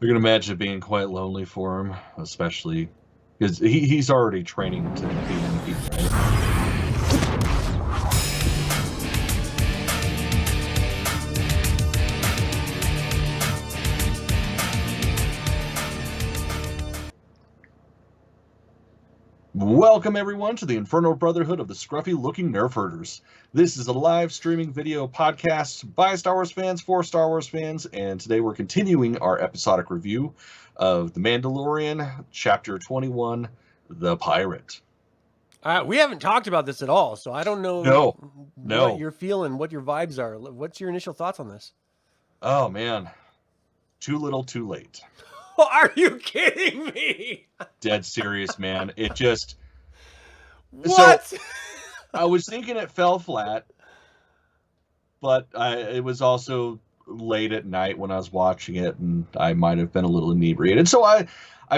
I can imagine it being quite lonely for him, especially because he's already training to be an elite, right? Welcome everyone to the Infernal Brotherhood of the Scruffy Looking Nerf Herders. This is a live streaming video podcast by Star Wars fans for Star Wars fans, and today we're continuing our episodic review of The Mandalorian, Chapter 21, The Pirate. We haven't talked about this at all, so I don't know No. what you're feeling, what your vibes are. What's your initial thoughts on this? Oh man, too little, too late. Are you kidding me? Dead serious, man. It just... What? So, I was thinking it fell flat, but it was also late at night when I was watching it, and I might have been a little inebriated. So I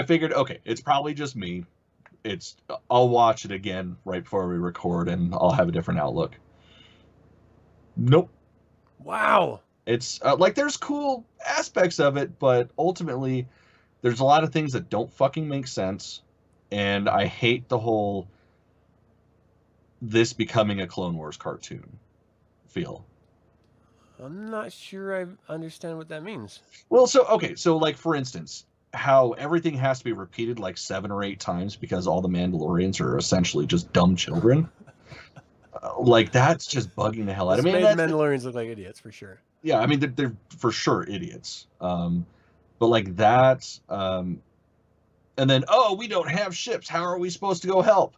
figured, okay, it's probably just me. I'll watch it again right before we record, and I'll have a different outlook. Nope. Wow. It's like there's cool aspects of it, but ultimately there's a lot of things that don't fucking make sense, and I hate the whole this becoming a Clone Wars cartoon feel. I'm not sure I understand what that means. Well, so like for instance, how everything has to be repeated like 7 or 8 times because all the Mandalorians are essentially just dumb children. Like that's just bugging the hell out of me. The Mandalorians look like idiots for sure. Yeah, I mean they're for sure idiots. But like that, and then we don't have ships. How are we supposed to go help?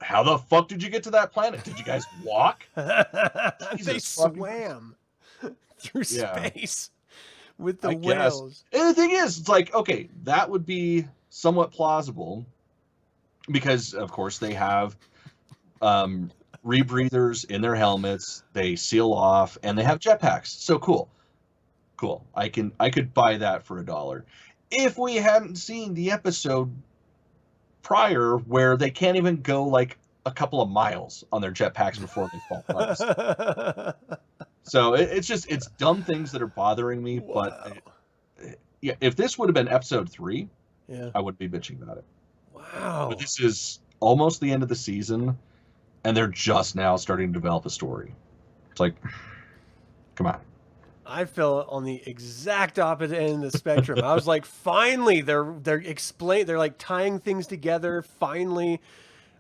How the fuck did you get to that planet? Did you guys walk? They swam through space with the whales. And the thing is, it's like, okay, that would be somewhat plausible because, of course, they have rebreathers in their helmets. They seal off, and they have jetpacks. So cool. I could buy that for $1 if we hadn't seen the episode prior where they can't even go like a couple of miles on their jetpacks before they fall apart. So it's dumb things that are bothering me. Wow. But if this would have been episode 3, I wouldn't be bitching about it. Wow. But this is almost the end of the season, and they're just now starting to develop a story. It's like, come on. I fell on the exact opposite end of the spectrum. I was like, finally, they're like tying things together. Finally,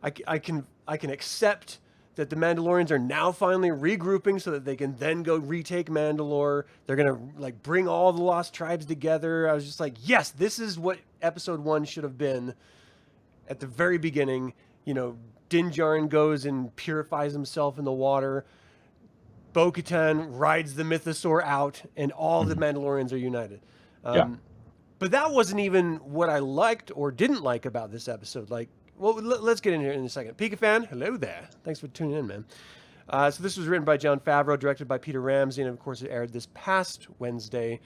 I can accept that the Mandalorians are now finally regrouping so that they can then go retake Mandalore. They're gonna like bring all the lost tribes together. I was just like, yes, this is what episode 1 should have been at the very beginning. You know, Din Djarin goes and purifies himself in the water. Bo-Katan rides the mythosaur out, and all the Mandalorians are united. But that wasn't even what I liked or didn't like about this episode. Like, well, let's get in here in a second. Pika fan, hello there. Thanks for tuning in, man. So this was written by Jon Favreau, directed by Peter Ramsey, and of course it aired this past Wednesday.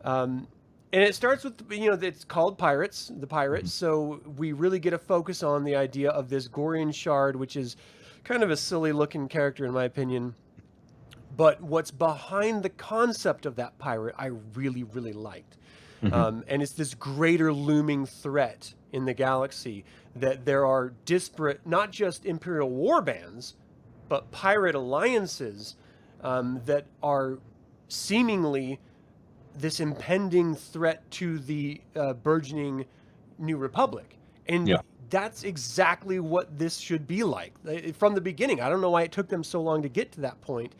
And it starts with, it's called Pirates, the Pirates. So we really get a focus on the idea of this Gorian Shard, which is kind of a silly-looking character in my opinion. But what's behind the concept of that pirate, I really, really liked. And it's this greater looming threat in the galaxy that there are disparate, not just Imperial war bands, but pirate alliances that are seemingly this impending threat to the burgeoning New Republic. And that's exactly what this should be like. From the beginning, I don't know why it took them so long to get to that point.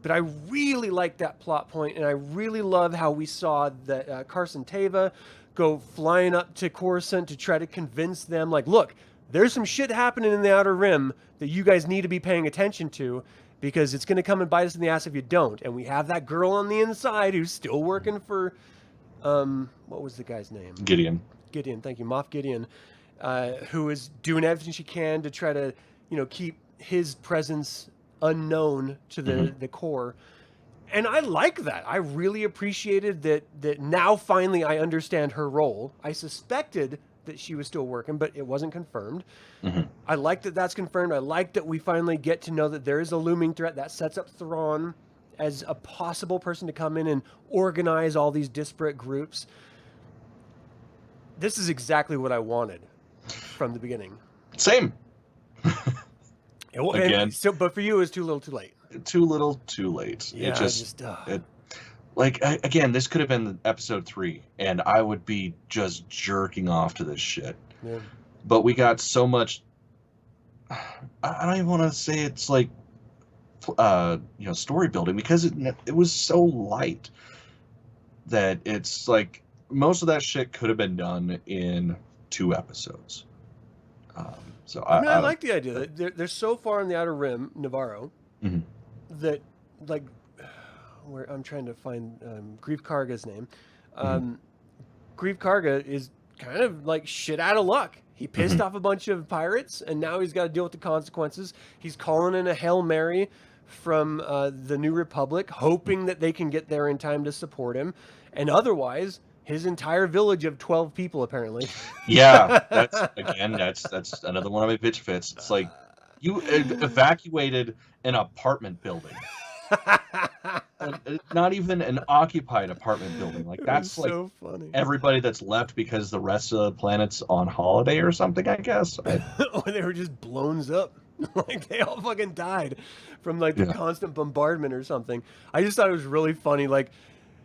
But I really like that plot point, and I really love how we saw that Carson Teva go flying up to Coruscant to try to convince them, like, look, there's some shit happening in the Outer Rim that you guys need to be paying attention to because it's going to come and bite us in the ass if you don't. And we have that girl on the inside who's still working for, what was the guy's name? Gideon, thank you, Moff Gideon, who is doing everything she can to try to, keep his presence unknown to the core. And I like that. I really appreciated that now finally I understand her role. I suspected that she was still working, but it wasn't confirmed. I like that that's confirmed. I like that we finally get to know that there is a looming threat that sets up Thrawn as a possible person to come in and organize all these disparate groups. This is exactly what I wanted from the beginning. Same. Again, but for you, it was too little, too late. Too little, too late. Yeah, again, this could have been episode 3, and I would be just jerking off to this shit. Yeah. But we got so much. I don't even want to say it's like, story building, because it was so light that it's like most of that shit could have been done in 2 episodes. So I like the idea that they're so far on the Outer Rim, Navarro, mm-hmm. that, like, where I'm trying to find Grief Karga's name. Grief Karga is kind of like shit out of luck. He pissed off a bunch of pirates, and now he's got to deal with the consequences. He's calling in a Hail Mary from the New Republic, hoping that they can get there in time to support him. And otherwise, his entire village of 12 people, apparently. Yeah, that's another one of my pitch fits. It's like, you evacuated an apartment building. Not even an occupied apartment building. Like, that's like so funny. Everybody that's left because the rest of the planet's on holiday or something, I guess. Or they were just blown up. Like, they all fucking died from like the constant bombardment or something. I just thought it was really funny. Like,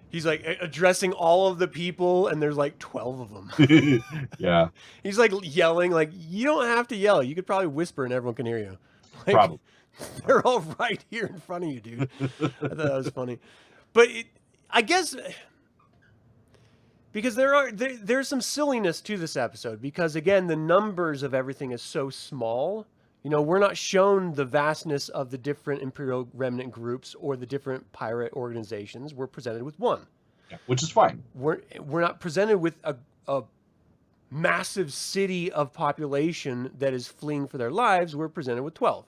he's like addressing all of the people, and there's like 12 of them. Yeah. He's like yelling, like, you don't have to yell. You could probably whisper and everyone can hear you. Like, probably. They're all right here in front of you, dude. I thought that was funny. But I guess because there's some silliness to this episode, because again, the numbers of everything is so small. You know, we're not shown the vastness of the different Imperial remnant groups or the different pirate organizations. We're presented with one. Yeah, which is fine. We're not presented with a massive city of population that is fleeing for their lives. We're presented with 12.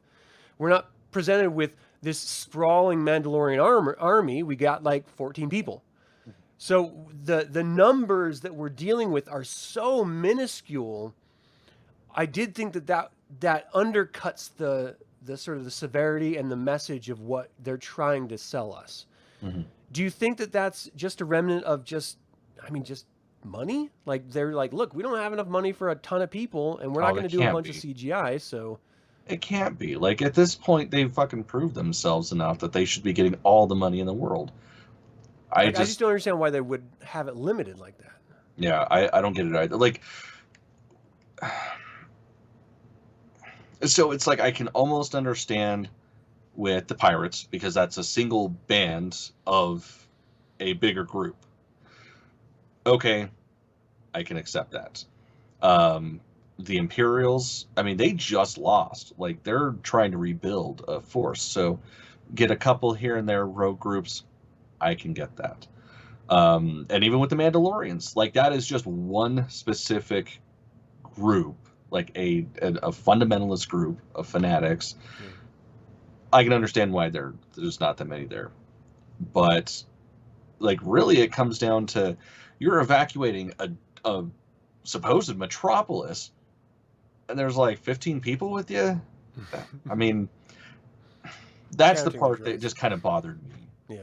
We're not presented with this sprawling Mandalorian army. We got like 14 people. So the numbers that we're dealing with are so minuscule. I did think that undercuts the sort of the severity and the message of what they're trying to sell us. Mm-hmm. Do you think that that's just a remnant of just money? Like, they're like, look, we don't have enough money for a ton of people, and we're not going to do a bunch of CGI, so... It can't be. Like, at this point, they've fucking proved themselves enough that they should be getting all the money in the world. I just don't understand why they would have it limited like that. Yeah, I don't get it either. Like, so it's like, I can almost understand with the pirates, because that's a single band of a bigger group. Okay, I can accept that. The Imperials, I mean, they just lost. Like, they're trying to rebuild a force. So get a couple here and there rogue groups, I can get that. And even with the Mandalorians, like, that is just one specific group, like a fundamentalist group of fanatics. Mm. I can understand why there's not that many there. But, like, really it comes down to, you're evacuating a supposed metropolis, and there's like 15 people with you. I mean, that's the part that just kind of bothered me.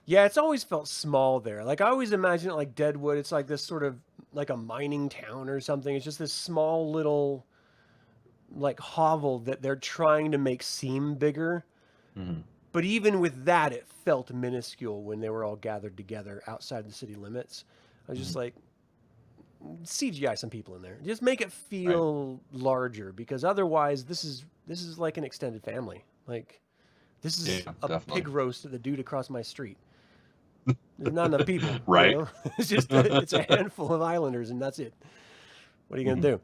Yeah, it's always felt small there. Like, I always imagine it like Deadwood. It's like this sort of like a mining town or something. It's just this small little like hovel that they're trying to make seem bigger. Mm-hmm. But even with that, it felt minuscule when they were all gathered together outside the city limits. I was just like, CGI some people in there. Just make it feel larger, because otherwise this is like an extended family. Like, this is definitely. Pig roast to the dude across my street. There's not enough people. Right. You know? It's just it's a handful of islanders, and that's it. What are you going to do?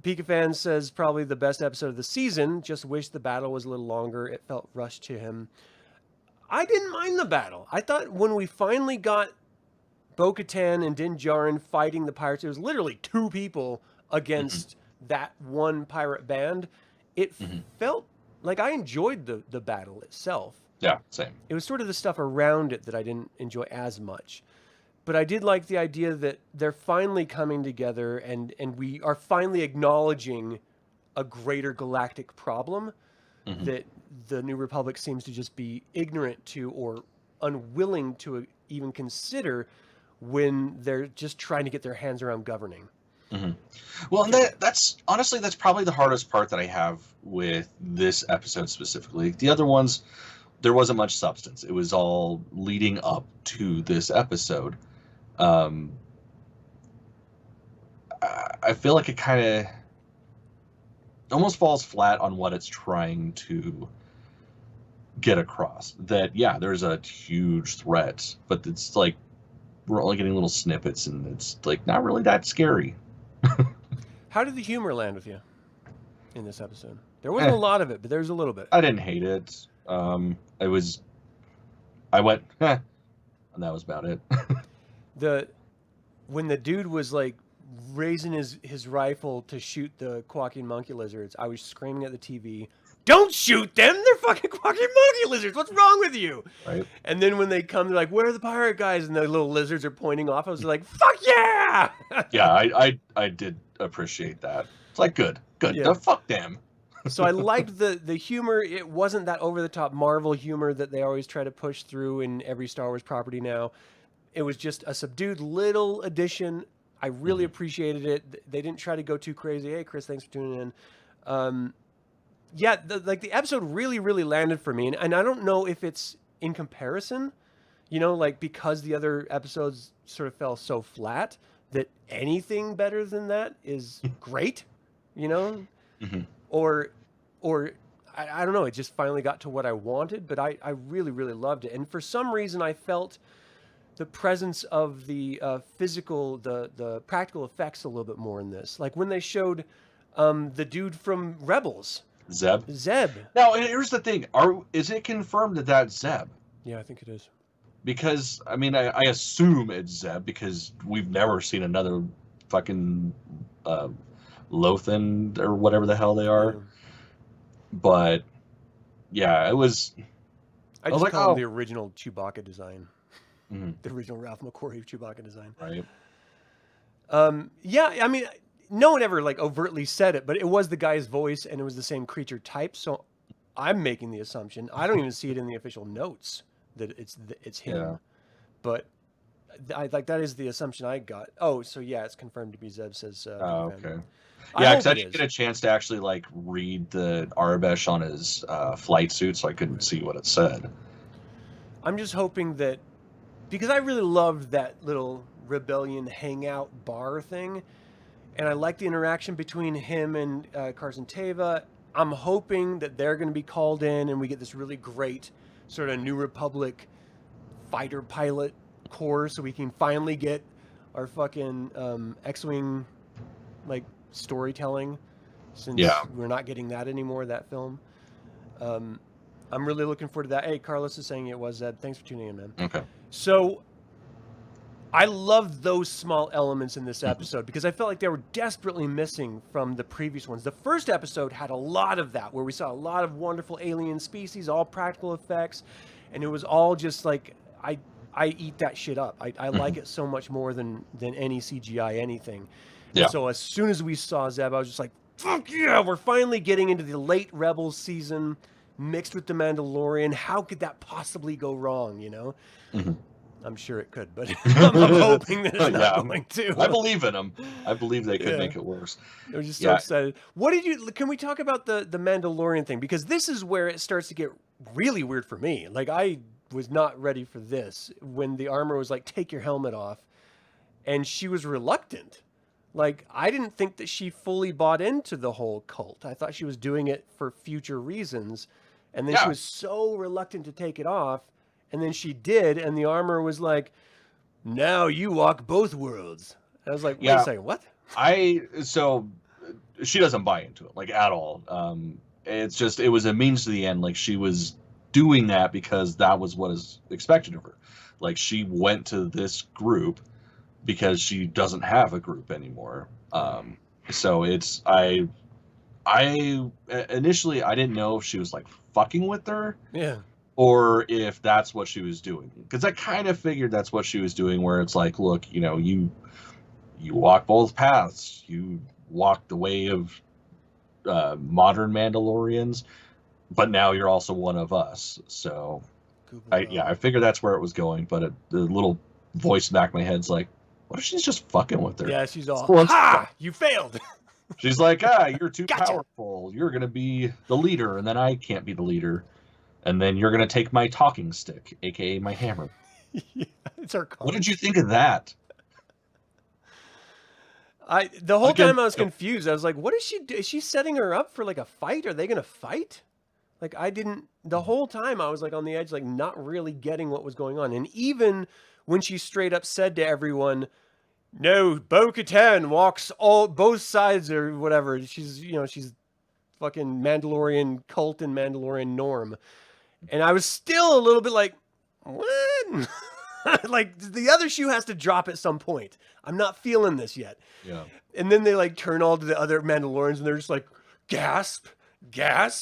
Pika Fan says, probably the best episode of the season. Just wish the battle was a little longer. It felt rushed to him. I didn't mind the battle. I thought when we finally got Bo-Katan and Din Djarin fighting the pirates, it was literally 2 people against that one pirate band. It felt like I enjoyed the battle itself. Yeah, same. It was sort of the stuff around it that I didn't enjoy as much. But I did like the idea that they're finally coming together, and we are finally acknowledging a greater galactic problem that the New Republic seems to just be ignorant to, or unwilling to even consider, when they're just trying to get their hands around governing. Mm-hmm. Well, and that's honestly, that's probably the hardest part that I have with this episode specifically. The other ones, there wasn't much substance. It was all leading up to this episode. I feel like it kind of almost falls flat on what it's trying to get across. That, yeah, there's a huge threat, but it's like we're only getting little snippets, and it's like not really that scary. How did the humor land with you in this episode? There wasn't a lot of it, but there's a little bit. I didn't hate it. I went, and that was about it. When the dude was like raising his rifle to shoot the quacking monkey lizards, I was screaming at the TV, "Don't shoot them! They're fucking quacking monkey lizards! What's wrong with you?" Right. And then when they come, they're like, "Where are the pirate guys?" And the little lizards are pointing off. I was like, "Fuck yeah!" Yeah, I did appreciate that. It's like, good. Yeah. Fuck them. So I liked the humor. It wasn't that over-the-top Marvel humor that they always try to push through in every Star Wars property now. It was just a subdued little addition. I really appreciated it. They didn't try to go too crazy. Hey, Chris, thanks for tuning in. The episode really, really landed for me. And I don't know if it's in comparison, because the other episodes sort of fell so flat, that anything better than that is great, Or I don't know. It just finally got to what I wanted, but I really, really loved it. And for some reason, I felt the presence of the physical, the practical effects a little bit more in this. Like when they showed the dude from Rebels. Zeb. Now, here's the thing. Is it confirmed that that's Zeb? Yeah, I think it is. Because, I mean, I assume it's Zeb because we've never seen another fucking Lothan or whatever the hell they are. Yeah. But, yeah, it was... I was like, call him the original Chewbacca design. Mm-hmm. The original Ralph McQuarrie Chewbacca design. Right. Yeah, I mean, no one ever like overtly said it, but it was the guy's voice and it was the same creature type. So I'm making the assumption. I don't even see it in the official notes that it's him. Yeah. But that is the assumption I got. Oh, so yeah, it's confirmed to be Zeb, says. Okay. Yeah, because I didn't get a chance to actually like read the Arabesh on his flight suit, so I couldn't see what it said. I'm just hoping that, because I really loved that little rebellion hangout bar thing, and I like the interaction between him and Carson Teva. I'm hoping that they're going to be called in and we get this really great sort of New Republic fighter pilot corps, so we can finally get our fucking X-Wing like storytelling, since we're not getting that anymore, that film. I'm really looking forward to that. Hey, Carlos is saying it was Zeb. Thanks for tuning in, man. Okay. So I loved those small elements in this episode because I felt like they were desperately missing from the previous ones. The first episode had a lot of that, where we saw a lot of wonderful alien species, all practical effects, and it was all just like, I eat that shit up. I like it so much more than any CGI anything. Yeah. So as soon as we saw Zeb, I was just like, fuck yeah, we're finally getting into the late Rebels season mixed with the Mandalorian. How could that possibly go wrong, Mm-hmm. I'm sure it could, but I'm hoping that it's not going to. I believe in them. I believe they could make it worse. I was just so excited. Can we talk about the Mandalorian thing? Because this is where it starts to get really weird for me. Like, I was not ready for this when the armor was like, take your helmet off. And she was reluctant. Like, I didn't think that she fully bought into the whole cult. I thought she was doing it for future reasons. And then she was so reluctant to take it off. And then she did, and the armor was like, now you walk both worlds. I was like, wait a second, what? So she doesn't buy into it, like, at all. It's just, it was a means to the end. Like, she was doing that because that was what is expected of her. Like, she went to this group because she doesn't have a group anymore. So it's, initially, I didn't know if she was, like, fucking with her. Yeah. Or if that's what she was doing. Because I kind of figured that's what she was doing, where it's like, look, you walk both paths. You walk the way of modern Mandalorians, but now you're also one of us. So, I figured that's where it was going. But the little voice in the back of my head's like, what if she's just fucking with her? Yeah, she's all, Well, ha! You failed! She's like, you're too powerful. You're going to be the leader, and then I can't be the leader. And then you're going to take my talking stick, a.k.a. my hammer. Yeah, it's her What did you think of that? The whole time I was confused. I was like, what is she do? Is she setting her up for like a fight? Are they going to fight? Like, the whole time I was like on the edge, like not really getting what was going on. And even when she straight up said to everyone, no, Bo-Katan walks both sides or whatever. She's fucking Mandalorian cult and Mandalorian norm. And I was still a little bit like, what? Like, the other shoe has to drop at some point. I'm not feeling this yet. Yeah. And then they like turn all to the other Mandalorians and they're just like, gasp.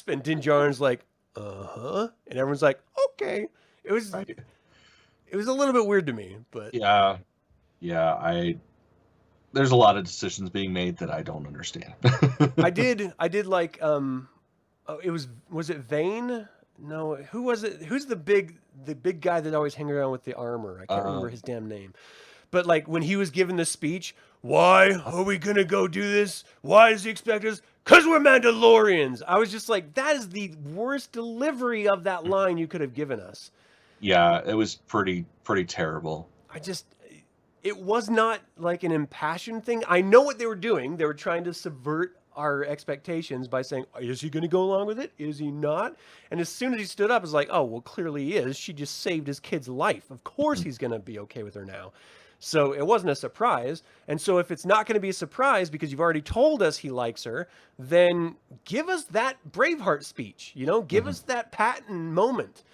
And Din Djarin's like, uh-huh. And everyone's like, okay. It was a little bit weird to me, but yeah. There's a lot of decisions being made that I don't understand. I did like was it Vane? No, who was it? Who's the big guy that always hangs around with the armor? I can't remember his damn name. But like when he was giving the speech, why are we gonna go do this? Why does he expect us? Because we're Mandalorians. I was just like, that is the worst delivery of that line you could have given us. Yeah, it was pretty terrible. It was not like an impassioned thing. I know what they were doing. They were trying to subvert our expectations by saying, is he going to go along with it? Is he not? And as soon as he stood up, it's like, oh, well, clearly he is. She just saved his kid's life. Of course he's going to be okay with her now. So it wasn't a surprise. And so if it's not going to be a surprise because you've already told us he likes her, then give us that Braveheart speech, give us that Patton moment.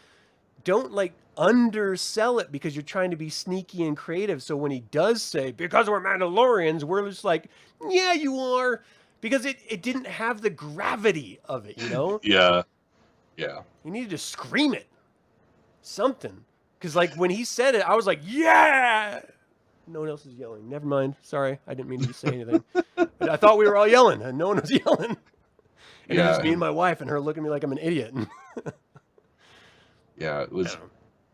Don't like undersell it because you're trying to be sneaky and creative. So when he does say, because we're Mandalorians, we're just like, yeah, you are. Because it didn't have the gravity of it, Yeah. You needed to scream it. Something. Because like when he said it, I was like, yeah. No one else is yelling. Never mind. Sorry. I didn't mean to say anything. But I thought we were all yelling and no one was yelling. And it was me and my wife and her looking at me like I'm an idiot. Yeah, it was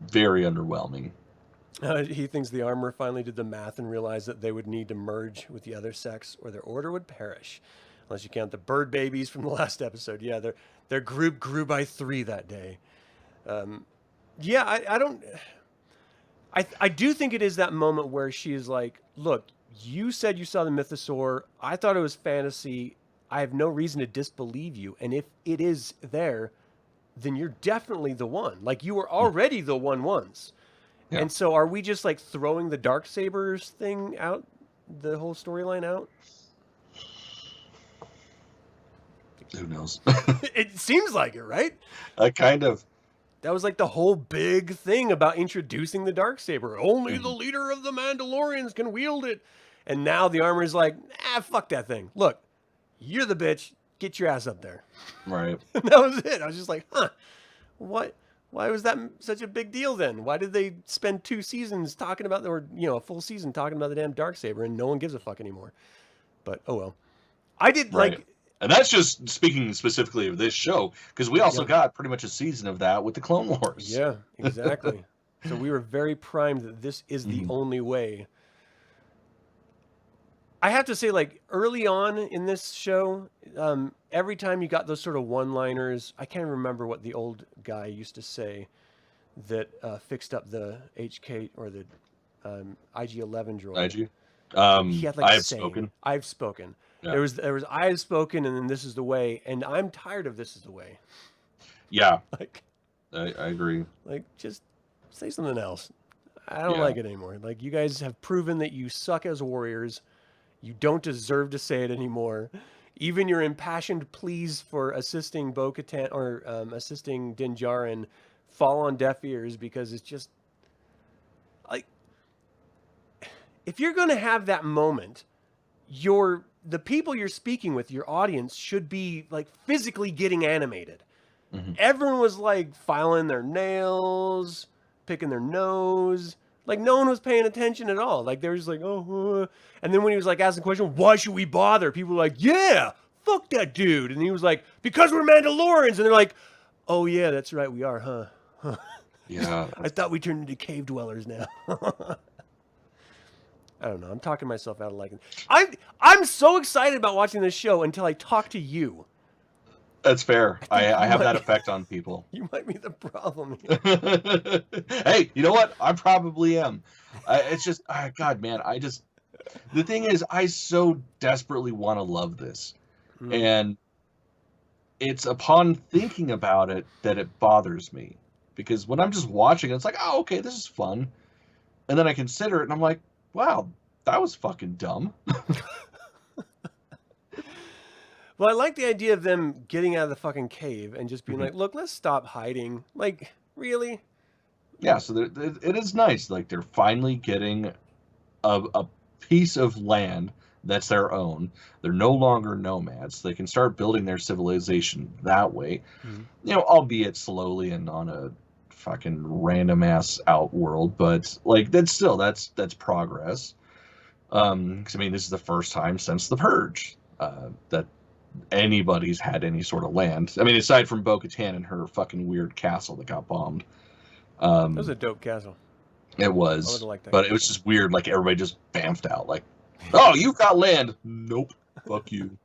very underwhelming. He thinks the armor finally did the math and realized that they would need to merge with the other sex or their order would perish. Unless you count the bird babies from the last episode. Yeah, their group grew by 3 that day. I do think it is that moment where she's like, look, you said you saw the mythosaur. I thought it was fantasy. I have no reason to disbelieve you. And if it is there, then you're definitely the one. Like, you were already the one once. Yeah. And so are we just like throwing the Darksabers thing out, the whole storyline out? Who knows? It seems like it, right? Kind of. That was like the whole big thing about introducing the Darksaber. Only the leader of the Mandalorians can wield it. And now the armor is like, fuck that thing. Look, you're the bitch. Get your ass up there. Right. And that was it. I was just like, what? Why was that such a big deal then? Why did they spend 2 seasons talking about, or a full season talking about the damn Darksaber, and no one gives a fuck anymore? But oh well. I did like. And that's just speaking specifically of this show, because we also got pretty much a season of that with the Clone Wars. Yeah, exactly. So we were very primed that this is the only way. I have to say, like, early on in this show, every time you got those sort of one-liners, I can't remember what the old guy used to say that fixed up the HK or the IG-11 droid. IG? He had like I've spoken. I've spoken. Yeah. There was I have spoken, and then this is the way, and I'm tired of this is the way. Yeah. Like, I agree. Like, just say something else. I don't like it anymore. Like, you guys have proven that you suck as warriors. You don't deserve to say it anymore. Even your impassioned pleas for assisting Bo-Katan or assisting Din Djarin fall on deaf ears because it's just like, if you're going to have that moment, the people you're speaking with, your audience, should be like physically getting animated. Mm-hmm. Everyone was like filing their nails, picking their nose. Like, no one was paying attention at all. Like, they were just like, and then when he was like asking the question, why should we bother? People were like, yeah, fuck that dude. And he was like, because we're Mandalorians. And they're like, oh yeah, that's right, we are, huh? Yeah. I thought we turned into cave dwellers now. I don't know. I'm talking myself out of liking. I'm so excited about watching this show until I talk to you. That's fair. I think I you have might that be- effect on people. You might be the problem here. Hey, you know what? I probably am. It's just, God, man, the thing is, I so desperately want to love this. And it's upon thinking about it that it bothers me. Because when I'm just watching it, it's like, oh, okay, this is fun. And then I consider it and I'm like, wow, that was fucking dumb. Well, I like the idea of them getting out of the fucking cave and just being Mhm. like, look, let's stop hiding. Like, really? Yeah, so it is nice. Like, they're finally getting a piece of land that's their own. They're no longer nomads. They can start building their civilization that way. You know, albeit slowly and on a fucking random ass outworld, but like that's progress. 'Cause, I mean, this is the first time since the Purge that anybody's had any sort of land. I mean, aside from Bo-Katan and her fucking weird castle that got bombed. That was a dope castle. It I was, would've liked that but it was castle. just weird. Like everybody just bamfed out. Like, oh, you've got land. Nope. Fuck you.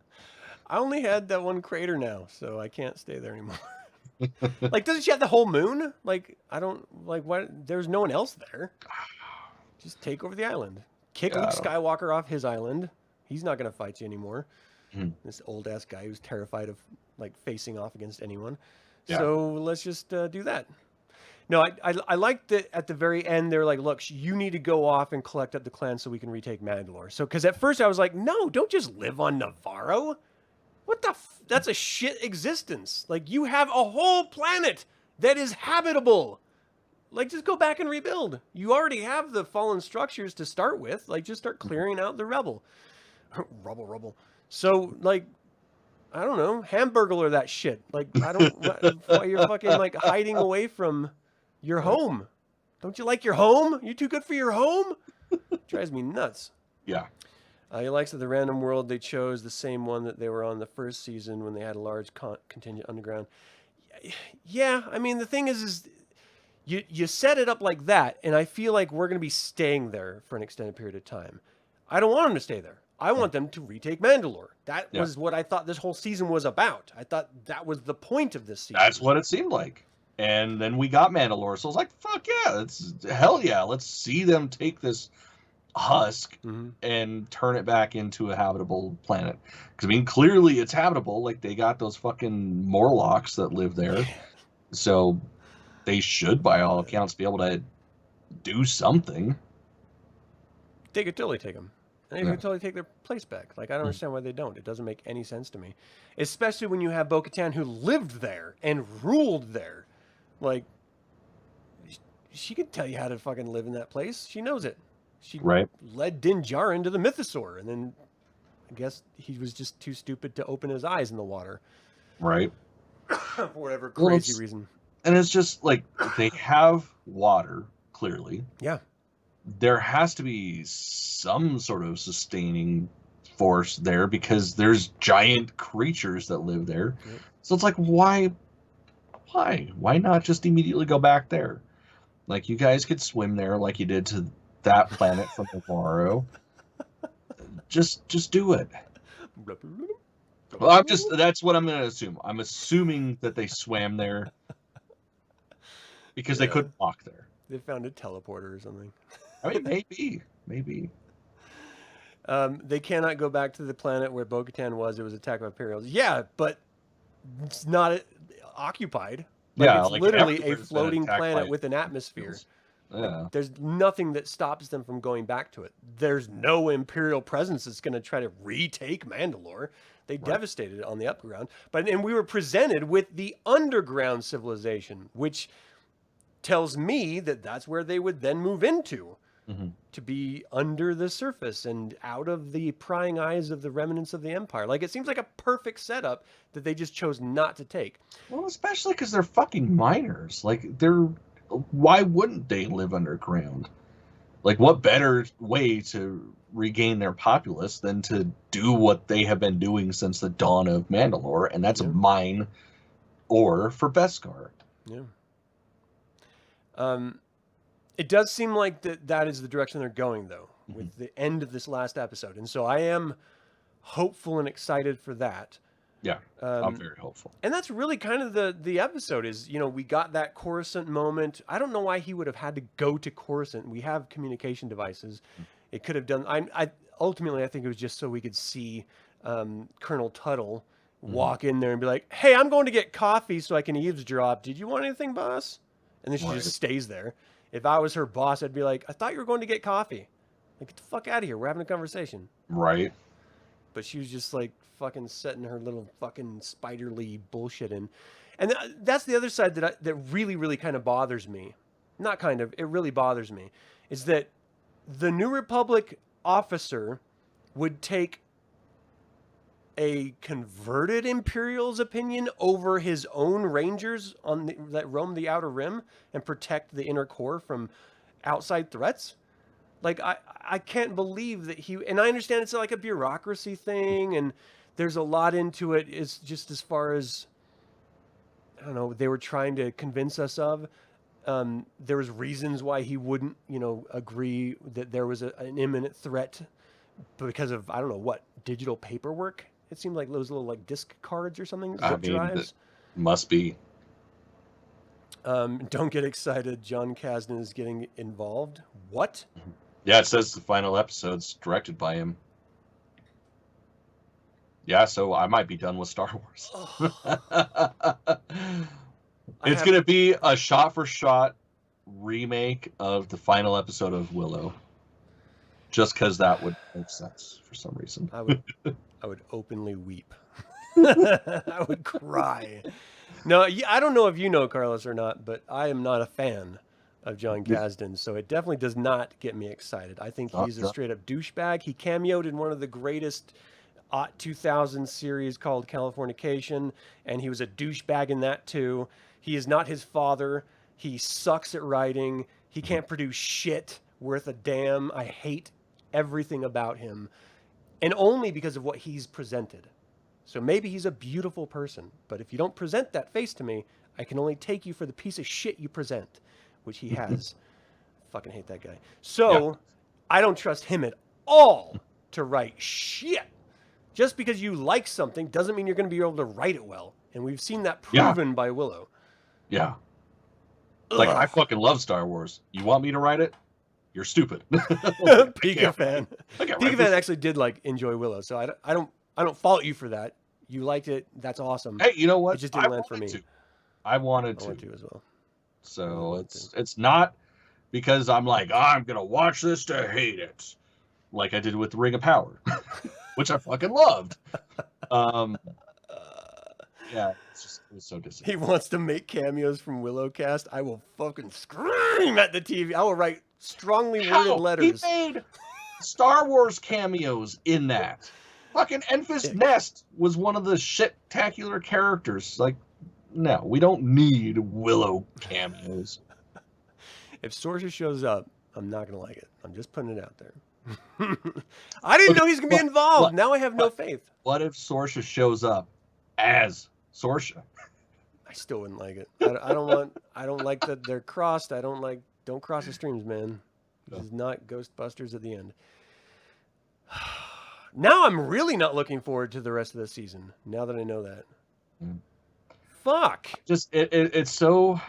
I only had that one crater now, so I can't stay there anymore. Like, doesn't she have the whole moon? Like, I don't like what. There's no one else there. Just take over the island. Kick Yeah, Luke I don't- Skywalker off his island. He's not gonna fight you anymore. Hmm. This old ass guy who's terrified of like facing off against anyone. Yeah. So let's just do that. No, I like that at the very end they're like, look, you need to go off and collect up the clan so we can retake Mandalore. So because at first I was like, no, don't just live on Navarro. What the? That's a shit existence. Like you have a whole planet that is habitable. Like just go back and rebuild. You already have the fallen structures to start with. Like just start clearing out the rubble. Rubble. So like, I don't know, Hamburglar that shit. Like I don't. Why you're fucking like hiding away from your home? Don't you like your home? You too good for your home? Drives me nuts. Yeah. He likes that the random world they chose the same one that they were on the first season when they had a large contingent underground. Yeah, I mean the thing is you set it up like that, and I feel like we're going to be staying there for an extended period of time. I don't want them to stay there. I want them to retake Mandalore. That was what I thought this whole season was about. I thought that was the point of this season. That's what it seemed like. And then we got Mandalore, so I was like, fuck yeah, hell yeah, let's see them take this husk and turn it back into a habitable planet. Because, I mean, clearly it's habitable. Like, they got those fucking Morlocks that live there. So they should, by all accounts, be able to do something. They could totally take them. And they could totally take their place back. Like, I don't understand why they don't. It doesn't make any sense to me. Especially when you have Bo-Katan who lived there and ruled there. Like, she could tell you how to fucking live in that place. She knows it. She led Din Djarin to the Mythosaur, and then I guess he was just too stupid to open his eyes in the water. Right. For whatever crazy reason. And it's just, like, they have water, clearly. Yeah. There has to be some sort of sustaining force there because there's giant creatures that live there. Yep. So it's like, why not just immediately go back there? Like, you guys could swim there like you did to that planet from Navarro. Just do it. Well, that's what I'm going to assume. I'm assuming that they swam there because they couldn't walk there. They found a teleporter or something. I mean, maybe. They cannot go back to the planet where Bo-Katan was. It was attacked by Imperials. Yeah, but it's not occupied. Like, it's literally a floating planet with an atmosphere. Yeah. Like, there's nothing that stops them from going back to it. There's no Imperial presence that's going to try to retake Mandalore. They devastated it on the upground. And we were presented with the underground civilization, which tells me that that's where they would then move into. To be under the surface and out of the prying eyes of the remnants of the Empire. Like, it seems like a perfect setup that they just chose not to take. Well, especially because they're fucking miners. Like, why wouldn't they live underground? Like, what better way to regain their populace than to do what they have been doing since the dawn of Mandalore, and that's mine ore for Beskar. Yeah. It does seem like that is the direction they're going, though. with the end of this last episode. And so I am hopeful and excited for that. Yeah, I'm very hopeful. And that's really kind of the episode is, we got that Coruscant moment. I don't know why he would have had to go to Coruscant. We have communication devices. It could have done. Ultimately, I think it was just so we could see Colonel Tuttle walk in there and be like, "Hey, I'm going to get coffee so I can eavesdrop. Did you want anything, boss?" And then she just stays there. If I was her boss, I'd be like, "I thought you were going to get coffee. Like, get the fuck out of here. We're having a conversation." Right. But she was just like fucking setting her little fucking spiderly bullshit in. And that's the other side that really, really kind of bothers me. Not kind of, it really bothers me. Is that the New Republic officer would take a converted Imperial's opinion over his own Rangers that roam the Outer Rim and protect the inner core from outside threats. Like, I can't believe that and I understand it's like a bureaucracy thing, and there's a lot into it. It's just as far as, I don't know, they were trying to convince us of. There was reasons why he wouldn't, agree that there was an imminent threat because of, I don't know what, digital paperwork. It seemed like those little like disc cards or something, zip drives. Must be. Don't get excited. John Kasdan is getting involved. What? Yeah, it says the final episode's directed by him. Yeah, so I might be done with Star Wars. It's going to be a shot-for-shot remake of the final episode of Willow. Just because that would make sense for some reason. I would openly weep. I would cry. No, I don't know if you know Carlos or not, but I am not a fan of John Kasdan, so it definitely does not get me excited. I think he's a straight-up douchebag. He cameoed in one of the greatest 2000 series called Californication, and he was a douchebag in that too. He is not his father. He sucks at writing. He can't produce shit worth a damn. I hate everything about him, and only because of what he's presented. So maybe he's a beautiful person, but if you don't present that face to me, I can only take you for the piece of shit you present, which he has. Fucking hate that guy. So I don't trust him at all to write shit. Just because you like something doesn't mean you're going to be able to write it well. And we've seen that proven by Willow. Yeah. Like, I fucking love Star Wars. You want me to write it? You're stupid. Pika fan. Pika fan actually did enjoy Willow, so I don't fault you for that. You liked it. That's awesome. Hey, you know what? It just didn't land for me. I wanted to as well. So it's not because I'm like, I'm gonna watch this to hate it, like I did with Ring of Power, which I fucking loved. Yeah, it was so disappointing. He wants to make cameos from Willowcast. I will fucking scream at the TV. I will write strongly worded letters. He made Star Wars cameos in that. Fucking Enfys Nest was one of the shit-tacular characters. Like, no, we don't need Willow cameos. If Sorcha shows up, I'm not going to like it. I'm just putting it out there. I didn't know he's going to be involved. Now I have no faith. What if Sorcha shows up as Sorcha? I still wouldn't like it. I don't like that they're crossed. Don't cross the streams, man. This is not Ghostbusters at the end. Now I'm really not looking forward to the rest of the season, now that I know that. Fuck. Just, it's so...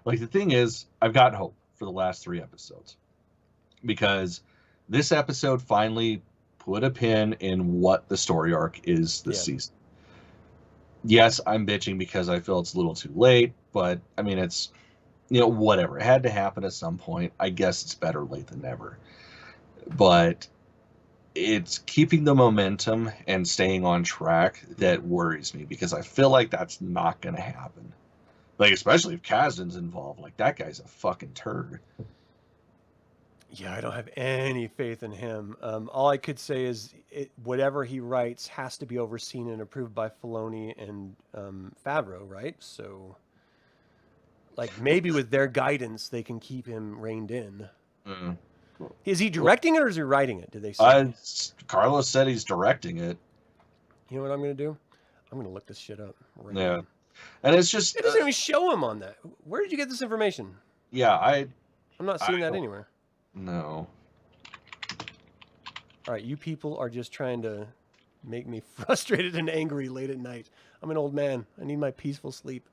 Like, the thing is, I've got hope for the last 3 episodes. Because this episode finally put a pin in what the story arc is this season. Yes, I'm bitching because I feel it's a little too late, but, I mean, it's, whatever. It had to happen at some point. I guess it's better late than never. But it's keeping the momentum and staying on track that worries me, because I feel like that's not going to happen. Like, especially if Kasdan's involved. Like, that guy's a fucking turd. Yeah, I don't have any faith in him. All I could say is whatever he writes has to be overseen and approved by Filoni and Favreau, right? So, maybe with their guidance, they can keep him reined in. Mm. Is he directing it or is he writing it? Did they say? Carlos said he's directing it. You know what I'm going to do? I'm going to look this shit up. Right now. And it's just... It doesn't even show him on that. Where did you get this information? Yeah, I'm not seeing that anywhere. No. All right, you people are just trying to make me frustrated and angry late at night. I'm an old man. I need my peaceful sleep.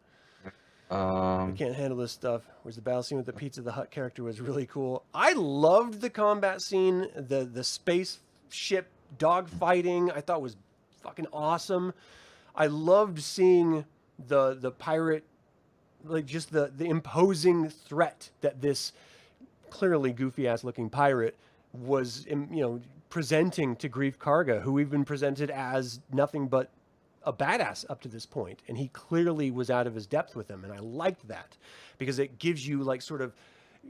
I can't handle this stuff. Whereas the battle scene with the Pizza the Hut character was really cool. I loved the combat scene, the spaceship dogfighting. I thought was fucking awesome. I loved seeing the pirate, like just the imposing threat that this clearly goofy ass looking pirate was, presenting to Grief Karga, who we've been presented as nothing but a badass up to this point, and he clearly was out of his depth with him, and I liked that because it gives you like sort of,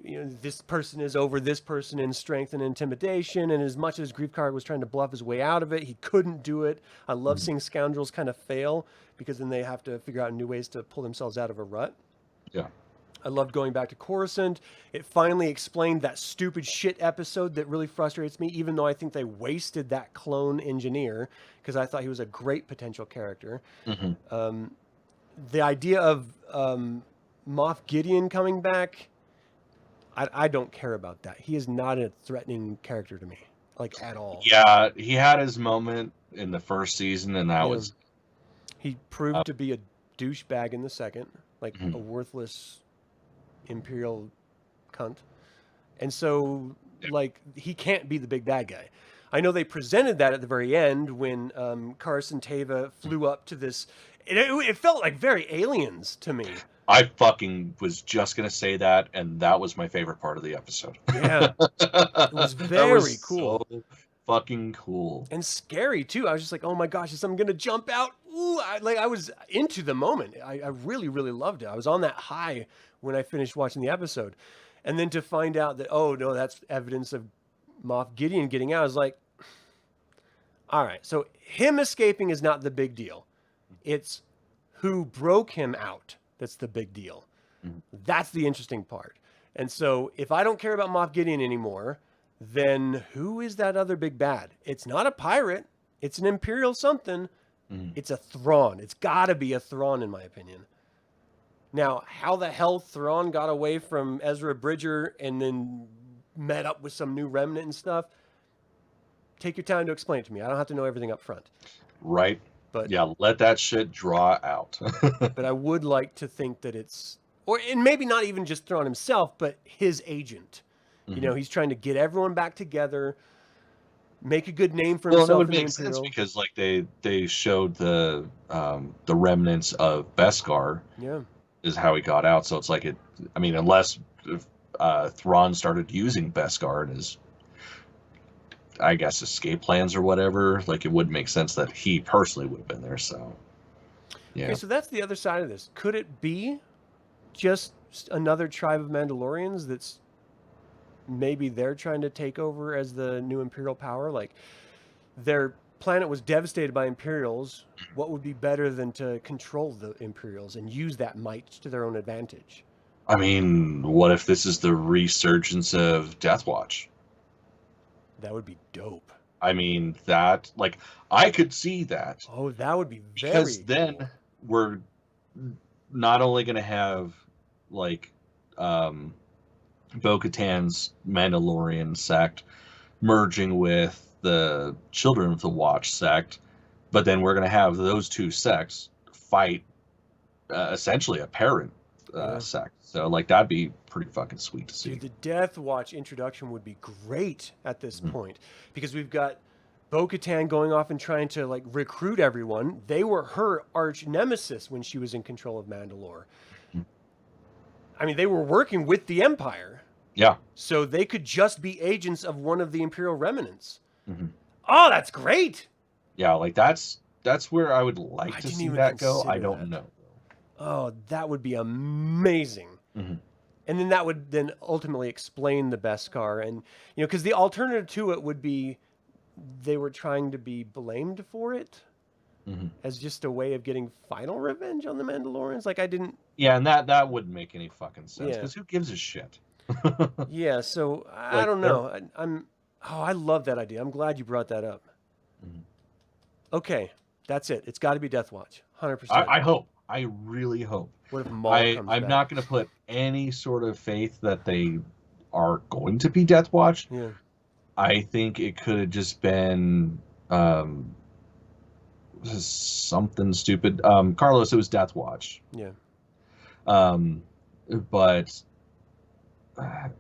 this person is over this person in strength and intimidation, and as much as Grief Karga was trying to bluff his way out of it, he couldn't do it. I love seeing scoundrels kind of fail because then they have to figure out new ways to pull themselves out of a rut. Yeah. I loved going back to Coruscant. It finally explained that stupid shit episode that really frustrates me, even though I think they wasted that clone engineer because I thought he was a great potential character. The idea of Moff Gideon coming back, I don't care about that. He is not a threatening character to me, like at all. Yeah, he had his moment in the first season, and that was... He proved to be a douchebag in the second, like a worthless Imperial cunt. And so, like, he can't be the big bad guy. I know they presented that at the very end when Carson Teva flew up to this. It felt like very Aliens to me. I fucking was just going to say that, and that was my favorite part of the episode. Yeah. It was very cool. So fucking cool. And scary, too. I was just like, oh my gosh, is something going to jump out? Ooh, I was into the moment. I really, really loved it. I was on that high when I finished watching the episode. And then to find out that, oh, no, that's evidence of Moff Gideon getting out, I was like, all right, so him escaping is not the big deal. It's who broke him out that's the big deal. That's the interesting part. And so if I don't care about Moff Gideon anymore, then who is that other big bad? It's not a pirate. It's an Imperial something. It's a Thrawn. It's got to be a Thrawn, in my opinion. Now, how the hell Thrawn got away from Ezra Bridger and then met up with some new remnant and stuff, take your time to explain it to me. I don't have to know everything up front. Right. But yeah, let that shit draw out. But I would like to think that it's, and maybe not even just Thrawn himself, but his agent. He's trying to get everyone back together, make a good name for himself. Well, it would make sense because like they showed the remnants of Beskar. Yeah. Is how he got out. So it's like unless Thrawn started using Beskar in his, I guess, escape plans or whatever, like it would make sense that he personally would have been there. So yeah. Okay, so that's the other side of this. Could it be just another tribe of Mandalorians that's maybe they're trying to take over as the new Imperial power? Like their planet was devastated by Imperials. What would be better than to control the Imperials and use that might to their own advantage? I mean, what if this is the resurgence of Death Watch? That would be dope. I mean, that, like, I could see that. Oh, that would be very because then cool. We're not only going to have, like, Bo-Katan's Mandalorian sect merging with the Children of the Watch sect, but then we're going to have those two sects fight essentially a parent sect. So, like, that'd be pretty fucking sweet to see. Dude, the Death Watch introduction would be great at this point because we've got Bo-Katan going off and trying to, like, recruit everyone. They were her arch nemesis when she was in control of Mandalore. I mean, they were working with the Empire. Yeah. So they could just be agents of one of the Imperial remnants. Oh, that's great. Yeah, like that's where I would like to see that go. I don't know. Oh, that would be amazing. And then that would then ultimately explain the Beskar. And, because the alternative to it would be they were trying to be blamed for it as just a way of getting final revenge on the Mandalorians. Like, I didn't... Yeah, and that wouldn't make any fucking sense because who gives a shit? Yeah, so I don't know. I love that idea. I'm glad you brought that up. Okay, that's it. It's got to be Death Watch, 100%. I hope. I really hope. What if Maul comes I'm back? not going to put any sort of faith that they are going to be Death Watch. Yeah. I think it could have just been something stupid. Carlos, it was Death Watch. Yeah. But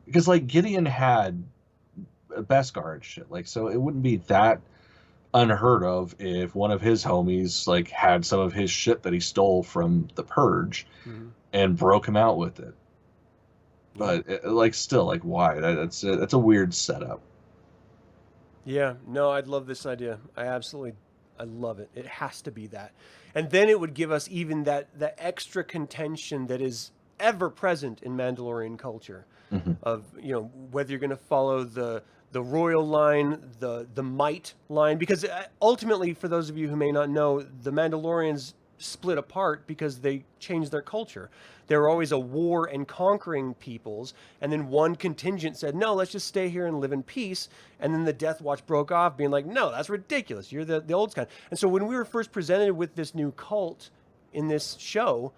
because like Gideon had Beskar and shit, like, so it wouldn't be that unheard of if one of his homies like had some of his shit that he stole from the Purge and broke him out with it. But like, still, like, why? That's a weird setup. Yeah, no, I'd love this idea. I love it. It has to be that. And then it would give us even that extra contention that is ever present in Mandalorian culture of, you know, whether you're going to follow the royal line, the might line, because ultimately, for those of you who may not know, the Mandalorians split apart because they changed their culture. They were always a war and conquering peoples, and then one contingent said, no, let's just stay here and live in peace. And then the Death Watch broke off, being like, no, that's ridiculous. You're the old kind. And so when we were first presented with this new cult in this show,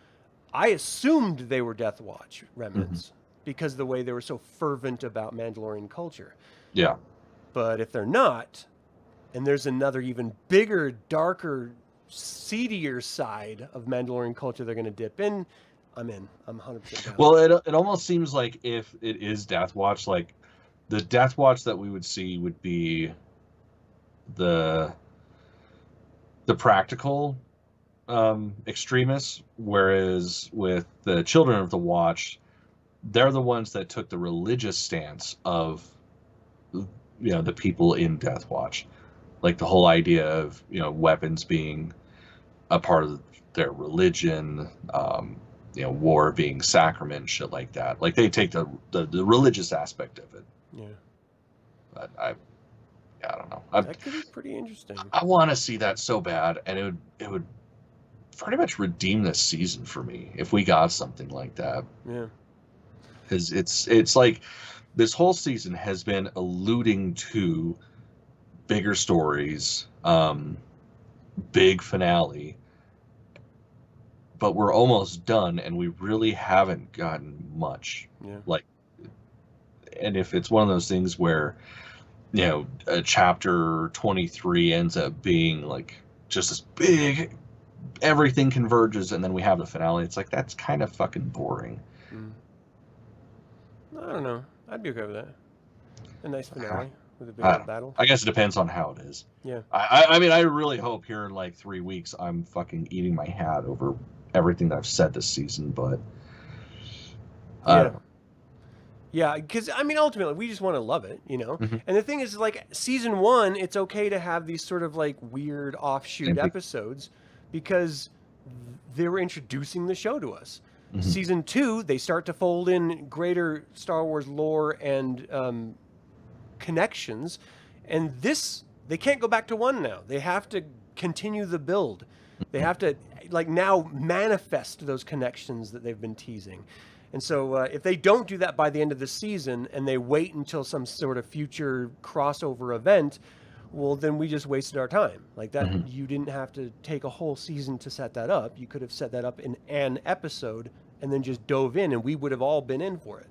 I assumed they were Death Watch remnants because of the way they were so fervent about Mandalorian culture. Yeah. But if they're not, and there's another even bigger, darker, seedier side of Mandalorian culture they're going to dip in, I'm in. I'm 100% down. Well, it almost seems like if it is Death Watch, like the Death Watch that we would see would be the practical extremists, whereas with the Children of the Watch, they're the ones that took the religious stance of, you know, the people in Death Watch, like the whole idea of, you know, weapons being a part of their religion, you know, war being sacrament, shit like that. Like they take the religious aspect of it. Yeah. But I don't know. That could be pretty interesting. I want to see that so bad, and it would pretty much redeem this season for me if we got something like that. Yeah. Because it's like this whole season has been alluding to bigger stories, big finale, but we're almost done and we really haven't gotten much. Yeah. Like, and if it's one of those things where, you know, chapter 23 ends up being like just this big, everything converges, and then we have the finale, it's like, that's kind of fucking boring. I don't know. I'd be okay with that. A nice finale with a big battle. I guess it depends on how it is. Yeah. I mean, I really hope here in like 3 weeks I'm fucking eating my hat over everything that I've said this season, but I don't know. Yeah, because I mean, ultimately, we just want to love it, you know. And the thing is, like, season 1, it's okay to have these sort of like weird offshoot episodes because they were introducing the show to us. Season 2, they start to fold in greater Star Wars lore and connections, and this, they can't go back to 1 now. They have to continue the build. They have to like now manifest those connections that they've been teasing. And so if they don't do that by the end of the season and they wait until some sort of future crossover event, well, then we just wasted our time. Like that, you didn't have to take a whole season to set that up. You could have set that up in an episode and then just dove in, and we would have all been in for it.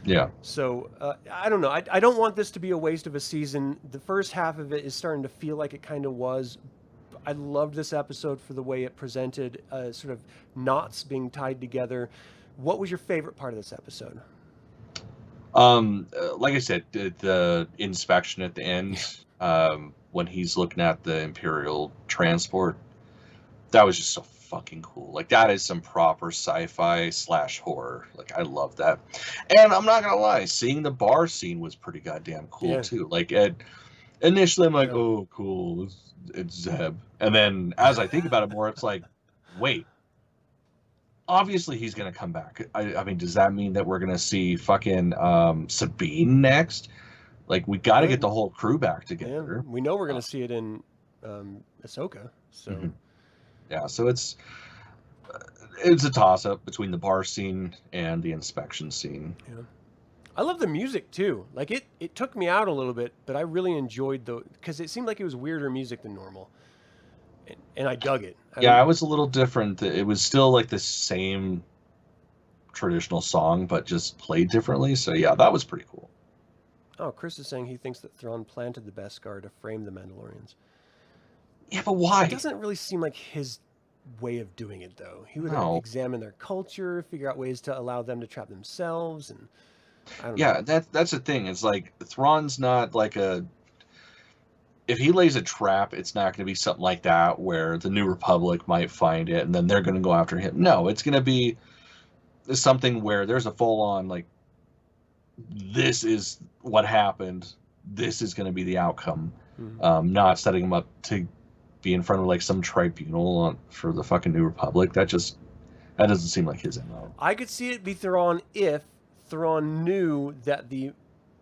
Yeah. So I don't know. I don't want this to be a waste of a season. The first half of it is starting to feel like it kind of was. I loved this episode for the way it presented sort of knots being tied together. What was your favorite part of this episode? Like I said, the inspection at the end, when he's looking at the Imperial transport, that was just so fucking cool. Like, that is some proper sci-fi / horror. Like, I love that. And I'm not gonna lie, seeing the bar scene was pretty goddamn cool too. Like, initially I'm like, oh, cool, it's Zeb. And then as I think about it more, it's like, wait, obviously he's gonna come back. I mean, does that mean that we're gonna see fucking Sabine next? Like, we got to get the whole crew back together. Yeah. We know we're gonna see it in Ahsoka. So yeah, so it's a toss up between the bar scene and the inspection scene. Yeah. I love the music too. Like it took me out a little bit, but I really enjoyed because it seemed like it was weirder music than normal, and I dug it. It was a little different. It was still like the same traditional song, but just played differently. So yeah, that was pretty cool. Oh, Chris is saying he thinks that Thrawn planted the Beskar to frame the Mandalorians. Yeah, but why? It doesn't really seem like his way of doing it, though. He would No. examine their culture, figure out ways to allow them to trap themselves, and I don't Yeah, know. that's the thing. It's like Thrawn's not like a. If he lays a trap, it's not going to be something like that where the New Republic might find it and then they're going to go after him. No, it's going to be something where there's a full on like, this is what happened. This is going to be the outcome. Mm-hmm. Not setting him up to be in front of like some tribunal for the fucking New Republic. That doesn't seem like his MO. I could see it be Thrawn if Thrawn knew that the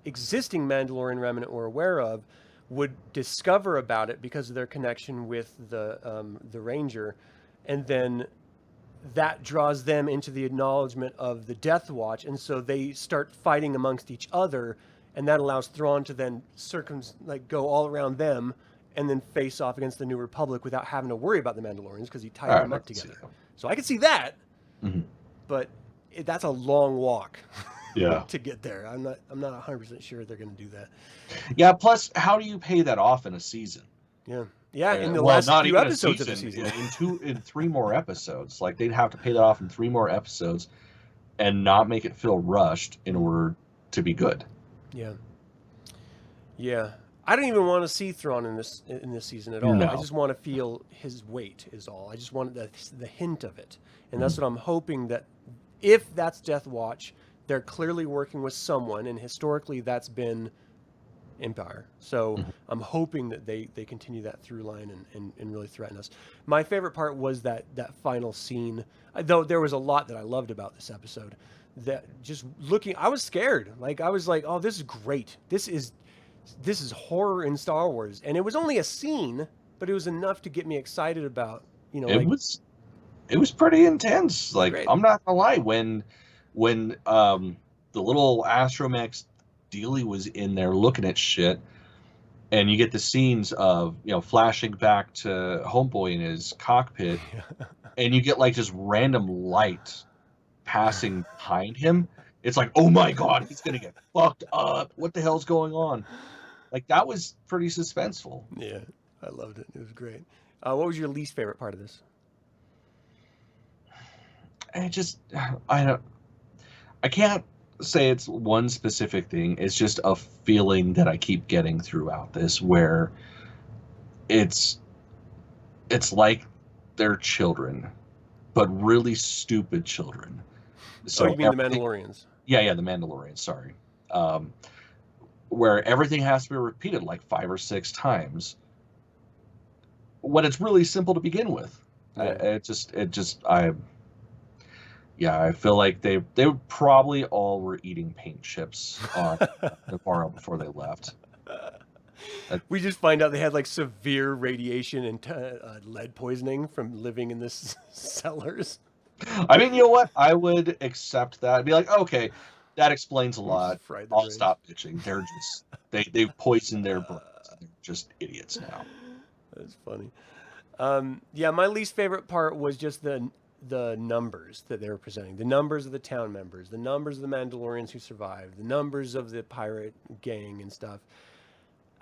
existing Mandalorian remnant we're aware of would discover about it because of their connection with the Ranger, and then that draws them into the acknowledgement of the Death Watch, and so they start fighting amongst each other, and that allows Thrawn to then go all around them and then face off against the New Republic without having to worry about the Mandalorians because he tied them up together. So I could see that, but that's a long walk. Yeah. To get there, I'm not 100% sure they're going to do that. Yeah. Plus, how do you pay that off in a season? Yeah. In the last few episodes of the season, in 3 more episodes, like they'd have to pay that off in 3 more episodes, and not make it feel rushed in order to be good. Yeah. I don't even want to see Thrawn in this season at all. No. I just want to feel his weight is all. I just want the hint of it, and that's what I'm hoping that if that's Death Watch, they're clearly working with someone, and historically that's been Empire. So I'm hoping that they continue that through line and really threaten us. My favorite part was that final scene, though there was a lot that I loved about this episode. That just looking, I was scared. Like I was like, oh, this is great. This is horror in Star Wars, and it was only a scene, but it was enough to get me excited about. It was pretty intense. Like great. I'm not gonna lie, when the little astromech Dealey was in there looking at shit, and you get the scenes of flashing back to Homeboy in his cockpit, and you get like just random light passing behind him. It's like, oh my god, he's gonna get fucked up. What the hell's going on? Like that was pretty suspenseful. Yeah, I loved it. It was great. What was your least favorite part of this? I can't say it's one specific thing. It's just a feeling that I keep getting throughout this, where it's like they're children, but really stupid children. So you mean the Mandalorians? Yeah, the Mandalorians. Sorry, where everything has to be repeated like 5 or 6 times when it's really simple to begin with. Yeah. I feel like they probably all were eating paint chips on Navarro before they left. We just find out they had like severe radiation and lead poisoning from living in this cellars. I mean, you know what? I would accept that. I'd be like, okay, that explains a lot. I'll stop bitching. They're just they've poisoned their brains. They're just idiots now. That's funny. Yeah, my least favorite part was just the numbers that they were presenting. The numbers of the town members, the numbers of the Mandalorians who survived, the numbers of the pirate gang and stuff.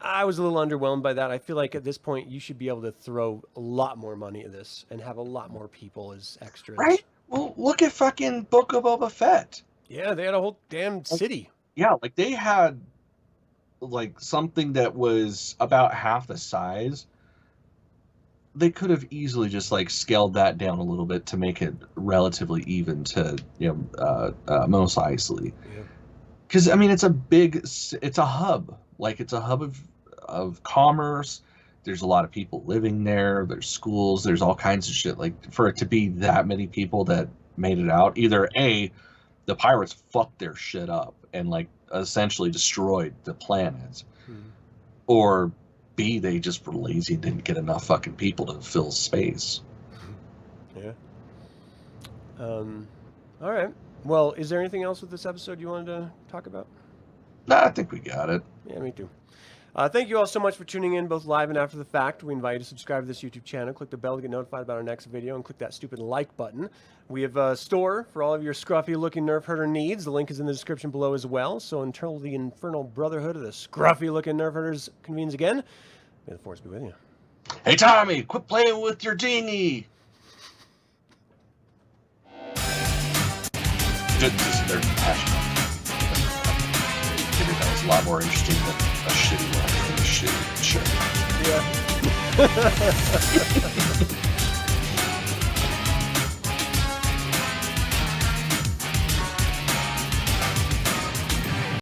I was a little underwhelmed by that. I feel like at this point you should be able to throw a lot more money at this and have a lot more people as extras. Right? Well, look at fucking Book of Boba Fett. Yeah, they had a whole damn city. Yeah, like they had like something that was about half the size. They could have easily just like scaled that down a little bit to make it relatively even to Mos Eisley. Because I mean, it's a hub. Like it's a hub of commerce. There's a lot of people living there. There's schools. There's all kinds of shit. Like for it to be that many people that made it out, either A, the pirates fucked their shit up and like essentially destroyed the planet, or B, they just were lazy and didn't get enough fucking people to fill space. Yeah. All right. Well, is there anything else with this episode you wanted to talk about? Nah, I think we got it. Yeah, me too. Thank you all so much for tuning in, both live and after the fact. We invite you to subscribe to this YouTube channel, click the bell to get notified about our next video, and click that stupid like button. We have a store for all of your scruffy-looking Nerf herder needs. The link is in the description below as well. So until the Infernal Brotherhood of the scruffy-looking Nerf herders convenes again, may the Force be with you. Hey, Tommy, quit playing with your dinghy. They're passionate. Figured that was a lot more interesting than a shitty one. A shitty shirt. Yeah.